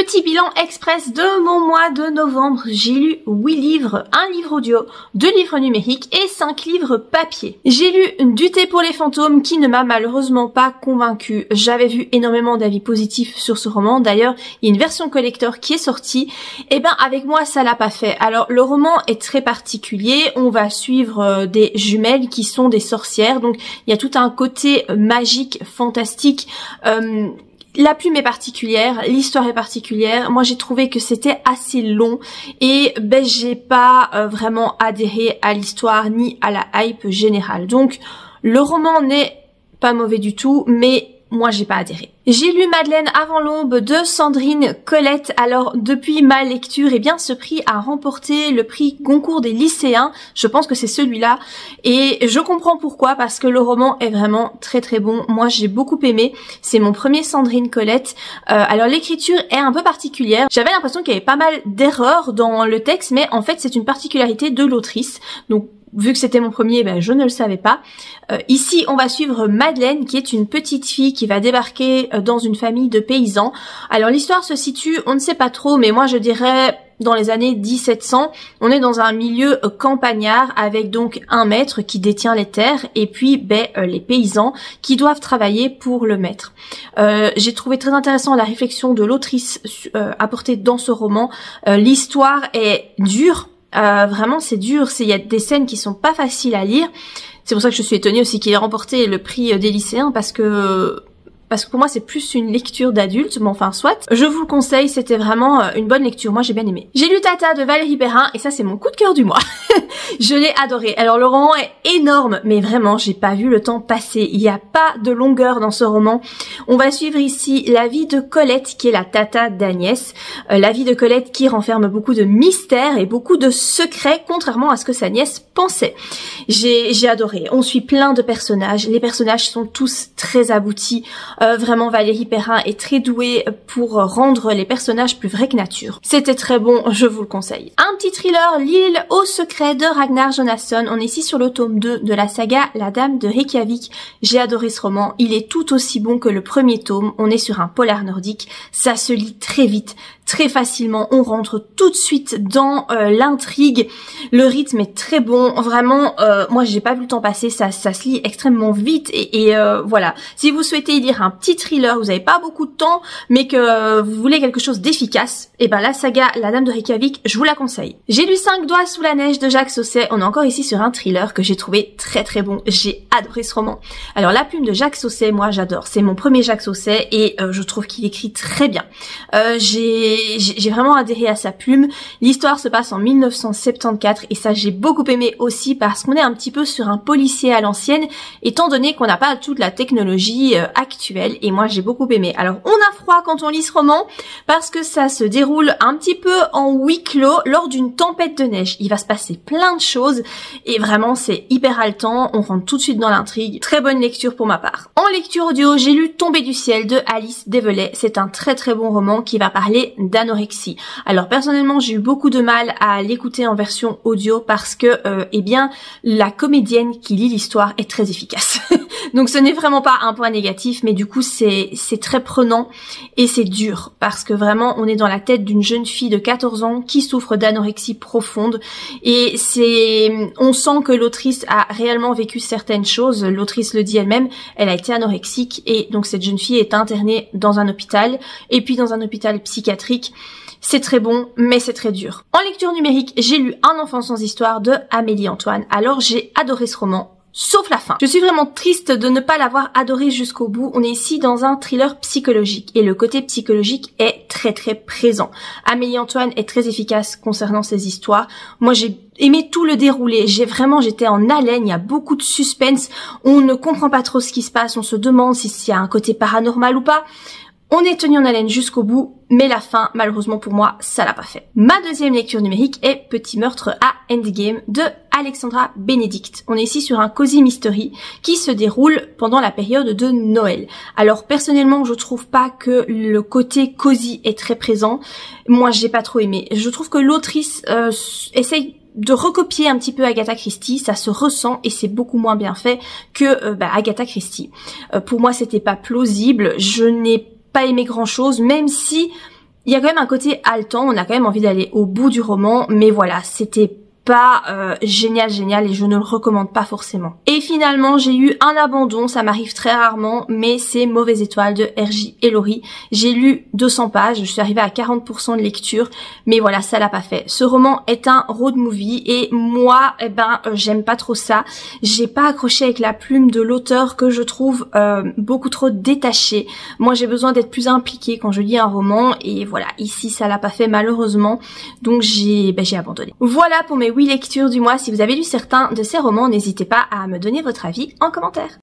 Petit bilan express de mon mois de novembre. J'ai lu 8 livres, 1 livre audio, 2 livres numériques et 5 livres papier. J'ai lu Du thé pour les fantômes qui ne m'a malheureusement pas convaincue. J'avais vu énormément d'avis positifs sur ce roman. D'ailleurs, il y a une version collector qui est sortie. Et ben avec moi, ça l'a pas fait. Alors le roman est très particulier. On va suivre des jumelles qui sont des sorcières. Donc il y a tout un côté magique, fantastique. La plume est particulière, l'histoire est particulière. Moi, j'ai trouvé que c'était assez long et ben j'ai pas vraiment adhéré à l'histoire ni à la hype générale. Donc, le roman n'est pas mauvais du tout, mais moi, j'ai pas adhéré. J'ai lu Madeleine avant l'aube de Sandrine Colette. Alors, depuis ma lecture, eh bien, ce prix a remporté le prix Goncourt des lycéens. Je pense que c'est celui-là. Et je comprends pourquoi, parce que le roman est vraiment très très bon. Moi, j'ai beaucoup aimé. C'est mon premier Sandrine Colette. Alors, l'écriture est un peu particulière. J'avais l'impression qu'il y avait pas mal d'erreurs dans le texte, mais en fait, c'est une particularité de l'autrice. Donc, vu que c'était mon premier, ben je ne le savais pas. Ici, on va suivre Madeleine, qui est une petite fille qui va débarquer dans une famille de paysans. Alors l'histoire se situe, on ne sait pas trop, mais moi je dirais dans les années 1700. On est dans un milieu campagnard avec donc un maître qui détient les terres et puis les paysans qui doivent travailler pour le maître. J'ai trouvé très intéressant la réflexion de l'autrice apportée dans ce roman. L'histoire est dure. Vraiment c'est dur, il y a des scènes qui sont pas faciles à lire. C'est pour ça que je suis étonnée aussi qu'il ait remporté le prix des lycéens parce que pour moi c'est plus une lecture d'adulte, mais enfin soit. Je vous le conseille, c'était vraiment une bonne lecture, moi j'ai bien aimé. J'ai lu Tata de Valérie Perrin et ça c'est mon coup de cœur du mois. Je l'ai adoré. Alors le roman est énorme, mais vraiment j'ai pas vu le temps passer. Il n'y a pas de longueur dans ce roman. On va suivre ici la vie de Colette qui est la tata d'Agnès. La vie de Colette qui renferme beaucoup de mystères et beaucoup de secrets, contrairement à ce que sa nièce pensait. J'ai adoré. On suit plein de personnages. Les personnages sont tous très aboutis. Vraiment Valérie Perrin est très douée pour rendre les personnages plus vrais que nature. C'était très bon, je vous le conseille. Un petit thriller, L'île aux secrets de Ragnar Jonasson. On est ici sur le tome 2 de la saga La Dame de Reykjavik. J'ai adoré ce roman, il est tout aussi bon que le premier tome. On est sur un polar nordique, ça se lit très vite, très facilement, on rentre tout de suite dans l'intrigue. Le rythme est très bon, vraiment, moi j'ai pas vu le temps passer, ça se lit extrêmement vite et voilà. Si vous souhaitez lire un petit thriller, vous avez pas beaucoup de temps, mais que vous voulez quelque chose d'efficace, et ben la saga La Dame de Reykjavik, je vous la conseille. J'ai lu 5 doigts sous la neige de Jacques Sausset. On est encore ici sur un thriller que j'ai trouvé très très bon. J'ai adoré ce roman. Alors la plume de Jacques Sausset, moi j'adore. C'est mon premier Jacques Sausset et je trouve qu'il écrit très bien. J'ai vraiment adhéré à sa plume. L'histoire se passe en 1974 et ça j'ai beaucoup aimé aussi parce qu'on est un petit peu sur un policier à l'ancienne, étant donné qu'on n'a pas toute la technologie actuelle et moi j'ai beaucoup aimé. Alors on a froid quand on lit ce roman parce que ça se déroule un petit peu en huis clos lors d'une tempête de neige. Il va se passer plein de choses et vraiment c'est hyper haletant, on rentre tout de suite dans l'intrigue. Très bonne lecture pour ma part. En lecture audio, j'ai lu Tomber du ciel de Alice Develay. C'est un très très bon roman qui va parler d'anorexie. Alors personnellement j'ai eu beaucoup de mal à l'écouter en version audio parce que eh bien la comédienne qui lit l'histoire est très efficace. Donc ce n'est vraiment pas un point négatif, mais du coup c'est très prenant et c'est dur parce que vraiment on est dans la tête d'une jeune fille de 14 ans qui souffre d'anorexie profonde et on sent que l'autrice a réellement vécu certaines choses. L'autrice le dit elle-même, elle a été anorexique et donc cette jeune fille est internée dans un hôpital et puis dans un hôpital psychiatrique. C'est très bon, mais c'est très dur. En lecture numérique, j'ai lu Un enfant sans histoire de Amélie Antoine. Alors j'ai adoré ce roman. Sauf la fin. Je suis vraiment triste de ne pas l'avoir adoré jusqu'au bout. On est ici dans un thriller psychologique et le côté psychologique est très très présent. Amélie Antoine est très efficace concernant ses histoires. Moi j'ai aimé tout le déroulé. J'étais en haleine, il y a beaucoup de suspense. On ne comprend pas trop ce qui se passe, on se demande s'il y a un côté paranormal ou pas. On est tenu en haleine jusqu'au bout, mais la fin, malheureusement pour moi, ça l'a pas fait. Ma deuxième lecture numérique est Petit meurtre à Endgame de Alexandra Benedict. On est ici sur un cozy mystery qui se déroule pendant la période de Noël. Alors personnellement, je trouve pas que le côté cozy est très présent. Moi, j'ai pas trop aimé. Je trouve que l'autrice essaye de recopier un petit peu Agatha Christie, ça se ressent et c'est beaucoup moins bien fait que Agatha Christie. Pour moi, c'était pas plausible. Je n'ai pas aimé grand chose, même si Il y a quand même un côté haletant, on a quand même envie d'aller au bout du roman, mais voilà, c'était pas génial et je ne le recommande pas forcément. Et finalement j'ai eu un abandon, ça m'arrive très rarement, mais c'est Mauvaises étoiles de R.J. Ellory. J'ai lu 200 pages, je suis arrivée à 40% de lecture, mais voilà, ça l'a pas fait. Ce roman est un road movie et moi, j'aime pas trop ça. J'ai pas accroché avec la plume de l'auteur que je trouve beaucoup trop détachée. Moi j'ai besoin d'être plus impliquée quand je lis un roman et voilà, ici ça l'a pas fait malheureusement, donc j'ai abandonné. Voilà pour mes 8 lectures du mois. Si vous avez lu certains de ces romans, n'hésitez pas à me donner votre avis en commentaire.